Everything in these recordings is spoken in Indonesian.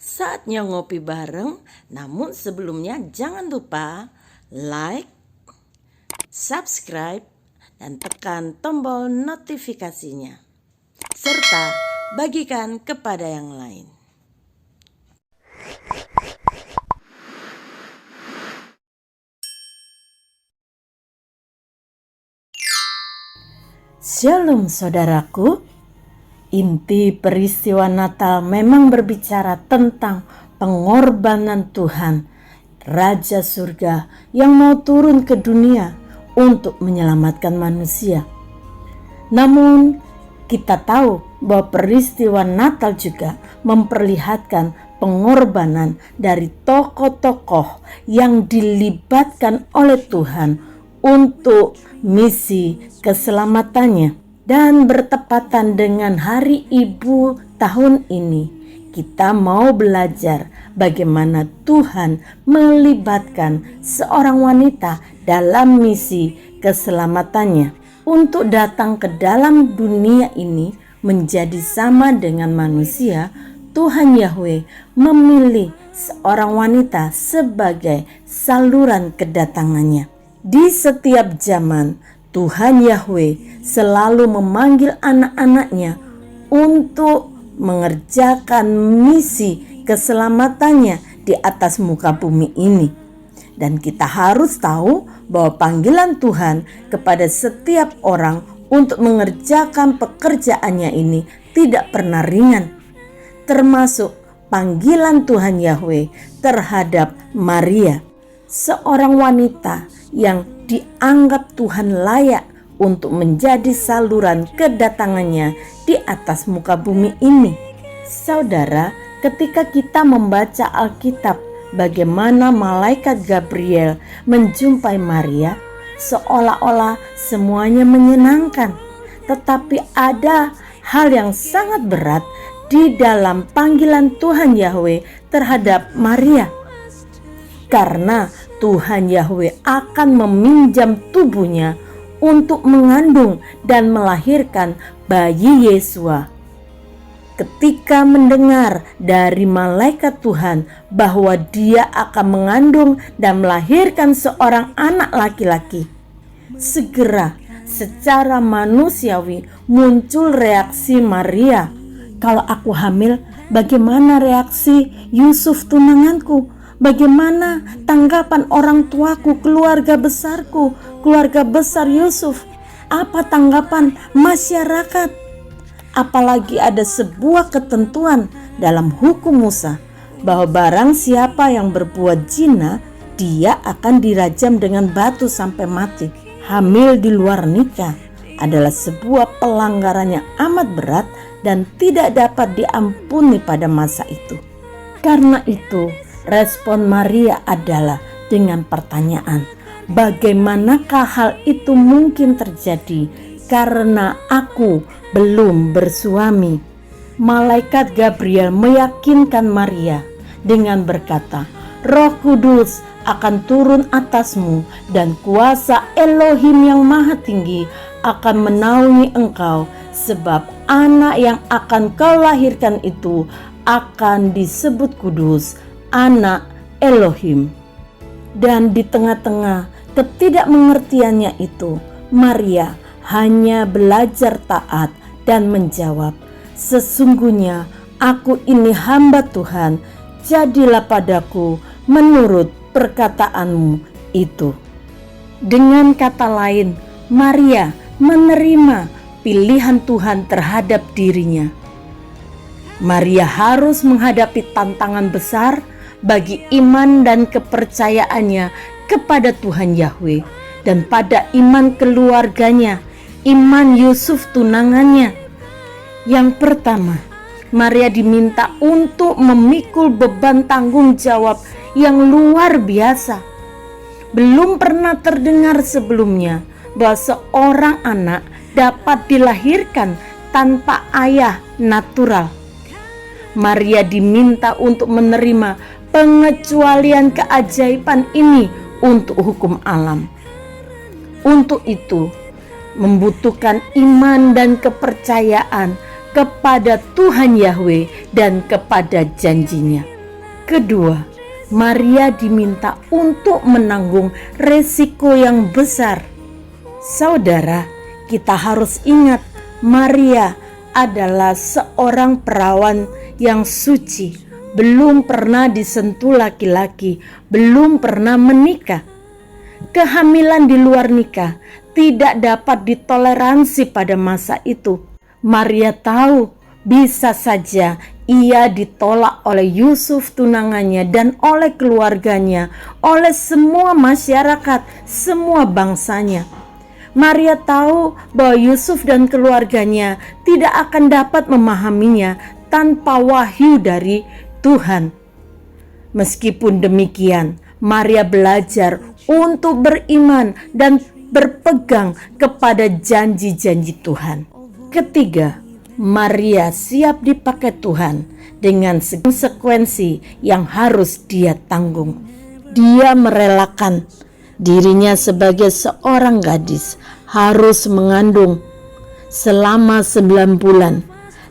Saatnya ngopi bareng, namun sebelumnya jangan lupa like, subscribe, dan tekan tombol notifikasinya. Serta bagikan kepada yang lain. Shalom saudaraku. Inti peristiwa Natal memang berbicara tentang pengorbanan Tuhan, Raja Surga yang mau turun ke dunia untuk menyelamatkan manusia. Namun kita tahu bahwa peristiwa Natal juga memperlihatkan pengorbanan dari tokoh-tokoh yang dilibatkan oleh Tuhan untuk misi keselamatannya. Dan bertepatan dengan Hari Ibu tahun ini, kita mau belajar bagaimana Tuhan melibatkan seorang wanita dalam misi keselamatannya untuk datang ke dalam dunia ini menjadi sama dengan manusia. Tuhan Yahweh memilih seorang wanita sebagai saluran kedatangannya. Di setiap zaman, Tuhan Yahweh selalu memanggil anak-anaknya untuk mengerjakan misi keselamatannya di atas muka bumi ini. Dan kita harus tahu bahwa panggilan Tuhan kepada setiap orang untuk mengerjakan pekerjaannya ini tidak pernah ringan. Termasuk panggilan Tuhan Yahweh terhadap Maria, seorang wanita yang dianggap Tuhan layak untuk menjadi saluran kedatangannya di atas muka bumi ini. Saudara, ketika kita membaca Alkitab, bagaimana malaikat Gabriel menjumpai Maria, seolah-olah semuanya menyenangkan. Tetapi ada hal yang sangat berat di dalam panggilan Tuhan Yahweh terhadap Maria. Karena Tuhan Yahweh akan meminjam tubuhnya untuk mengandung dan melahirkan bayi Yesua. Ketika mendengar dari malaikat Tuhan bahwa dia akan mengandung dan melahirkan seorang anak laki-laki, segera secara manusiawi muncul reaksi Maria. Kalau aku hamil, bagaimana reaksi Yusuf tunanganku? Bagaimana tanggapan orang tuaku, keluarga besarku, keluarga besar Yusuf? Apa tanggapan masyarakat? Apalagi ada sebuah ketentuan dalam hukum Musa bahwa barang siapa yang berbuat zina, dia akan dirajam dengan batu sampai mati. Hamil di luar nikah adalah sebuah pelanggaran yang amat berat dan tidak dapat diampuni pada masa itu. Karena itu, respon Maria adalah dengan pertanyaan, bagaimanakah hal itu mungkin terjadi karena aku belum bersuami? Malaikat Gabriel meyakinkan Maria dengan berkata, Roh Kudus akan turun atasmu dan kuasa Elohim yang Maha Tinggi akan menaungi engkau, sebab anak yang akan kau lahirkan itu akan disebut kudus, anak Elohim. Dan di tengah-tengah ketidakmengertiannya itu, Maria hanya belajar taat dan menjawab, sesungguhnya aku ini hamba Tuhan, jadilah padaku menurut perkataanmu itu. Dengan kata lain, Maria menerima pilihan Tuhan terhadap dirinya. Maria harus menghadapi tantangan besar bagi iman dan kepercayaannya kepada Tuhan Yahweh dan pada iman keluarganya, iman Yusuf tunangannya. Yang pertama, Maria diminta untuk memikul beban tanggung jawab yang luar biasa. Belum pernah terdengar sebelumnya bahwa seorang anak dapat dilahirkan tanpa ayah natural. Maria diminta untuk menerima pengecualian keajaiban ini untuk hukum alam. Untuk itu, membutuhkan iman dan kepercayaan kepada Tuhan Yahweh dan kepada janjinya. Kedua, Maria diminta untuk menanggung resiko yang besar. Saudara, kita harus ingat Maria adalah seorang perawan yang suci, belum pernah disentuh laki-laki, belum pernah menikah. Kehamilan di luar nikah tidak dapat ditoleransi pada masa itu. Maria tahu bisa saja ia ditolak oleh Yusuf tunangannya dan oleh keluarganya, oleh semua masyarakat, semua bangsanya. Maria tahu bahwa Yusuf dan keluarganya tidak akan dapat memahaminya tanpa wahyu dari Tuhan. Meskipun demikian, Maria belajar untuk beriman dan berpegang kepada janji-janji Tuhan. Ketiga, Maria siap dipakai Tuhan dengan konsekuensi yang harus dia tanggung. Dia merelakan dirinya sebagai seorang gadis harus mengandung selama 9 bulan,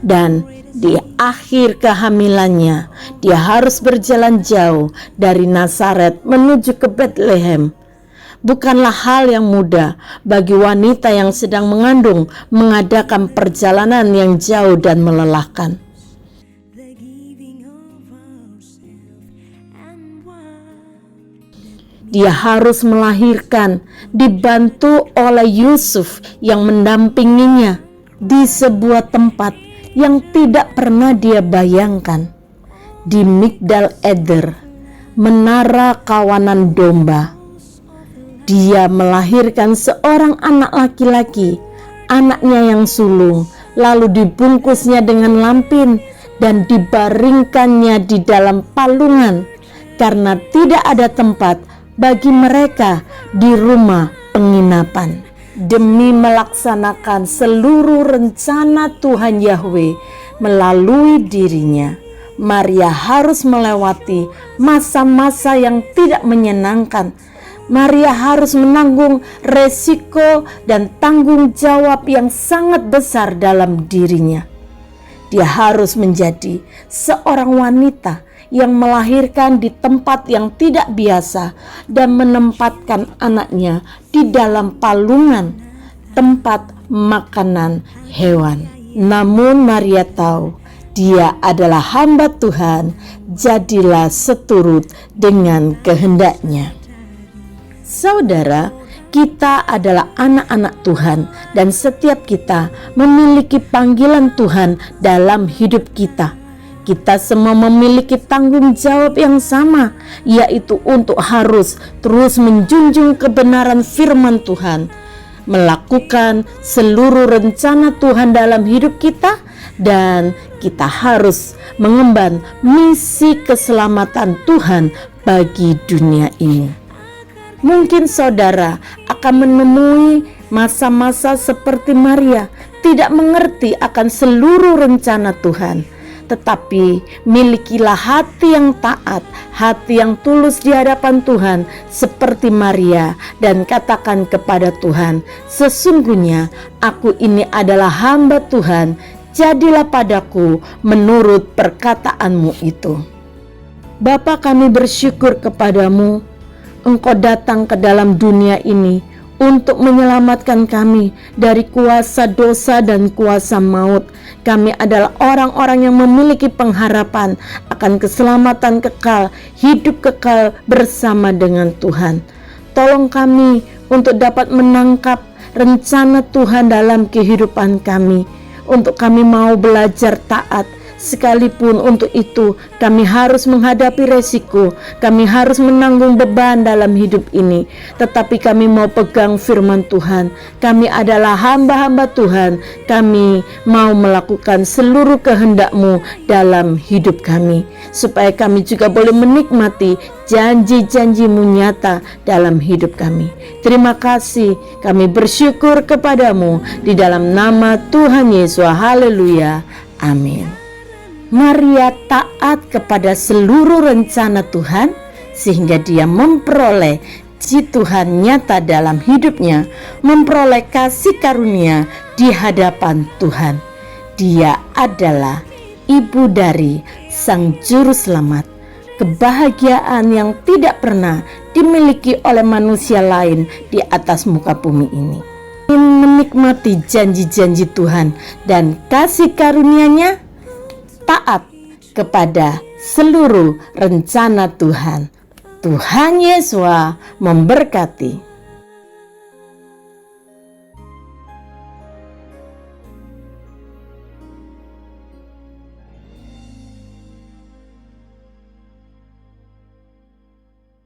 dan di akhir kehamilannya dia harus berjalan jauh dari Nazaret menuju ke Bethlehem. Bukanlah hal yang mudah bagi wanita yang sedang mengandung mengadakan perjalanan yang jauh dan melelahkan. Dia harus melahirkan dibantu oleh Yusuf yang mendampinginya di sebuah tempat yang tidak pernah dia bayangkan, di Migdal Eder, menara kawanan domba. Dia melahirkan seorang anak laki-laki, anaknya yang sulung, lalu dibungkusnya dengan lampin dan dibaringkannya di dalam palungan karena tidak ada tempat bagi mereka di rumah penginapan. Demi melaksanakan seluruh rencana Tuhan Yahweh melalui dirinya, Maria harus melewati masa-masa yang tidak menyenangkan. Maria harus menanggung resiko dan tanggung jawab yang sangat besar dalam dirinya. Dia harus menjadi seorang wanita yang melahirkan di tempat yang tidak biasa dan menempatkan anaknya di dalam palungan, tempat makanan hewan. Namun Maria tahu dia adalah hamba Tuhan, jadilah seturut dengan kehendaknya. Saudara, kita adalah anak-anak Tuhan dan setiap kita memiliki panggilan Tuhan dalam hidup kita. Kita semua memiliki tanggung jawab yang sama, yaitu untuk harus terus menjunjung kebenaran firman Tuhan, melakukan seluruh rencana Tuhan dalam hidup kita, dan kita harus mengemban misi keselamatan Tuhan bagi dunia ini. Mungkin saudara akan menemui masa-masa seperti Maria, tidak mengerti akan seluruh rencana Tuhan. Tetapi milikilah hati yang taat, hati yang tulus di hadapan Tuhan seperti Maria, dan katakan kepada Tuhan, sesungguhnya aku ini adalah hamba Tuhan, jadilah padaku menurut perkataanmu itu. Bapa, kami bersyukur kepadamu, Engkau datang ke dalam dunia ini untuk menyelamatkan kami dari kuasa dosa dan kuasa maut. Kami adalah orang-orang yang memiliki pengharapan akan keselamatan kekal, hidup kekal bersama dengan Tuhan. Tolong kami untuk dapat menangkap rencana Tuhan dalam kehidupan kami, untuk kami mau belajar taat. Sekalipun untuk itu kami harus menghadapi resiko, kami harus menanggung beban dalam hidup ini, tetapi kami mau pegang firman Tuhan. Kami adalah hamba-hamba Tuhan, kami mau melakukan seluruh kehendak-Mu dalam hidup kami, supaya kami juga boleh menikmati janji-janji-Mu nyata dalam hidup kami. Terima kasih, kami bersyukur kepadamu di dalam nama Tuhan Yesus. Haleluya, amin. Maria taat kepada seluruh rencana Tuhan sehingga dia memperoleh janji Tuhan nyata dalam hidupnya, memperoleh kasih karunia di hadapan Tuhan. Dia adalah ibu dari Sang Juru Selamat. kebahagiaan yang tidak pernah dimiliki oleh manusia lain di atas muka bumi ini. Ingin menikmati janji-janji Tuhan dan kasih karunia-Nya, taat kepada seluruh rencana Tuhan. Tuhan Yesus memberkati.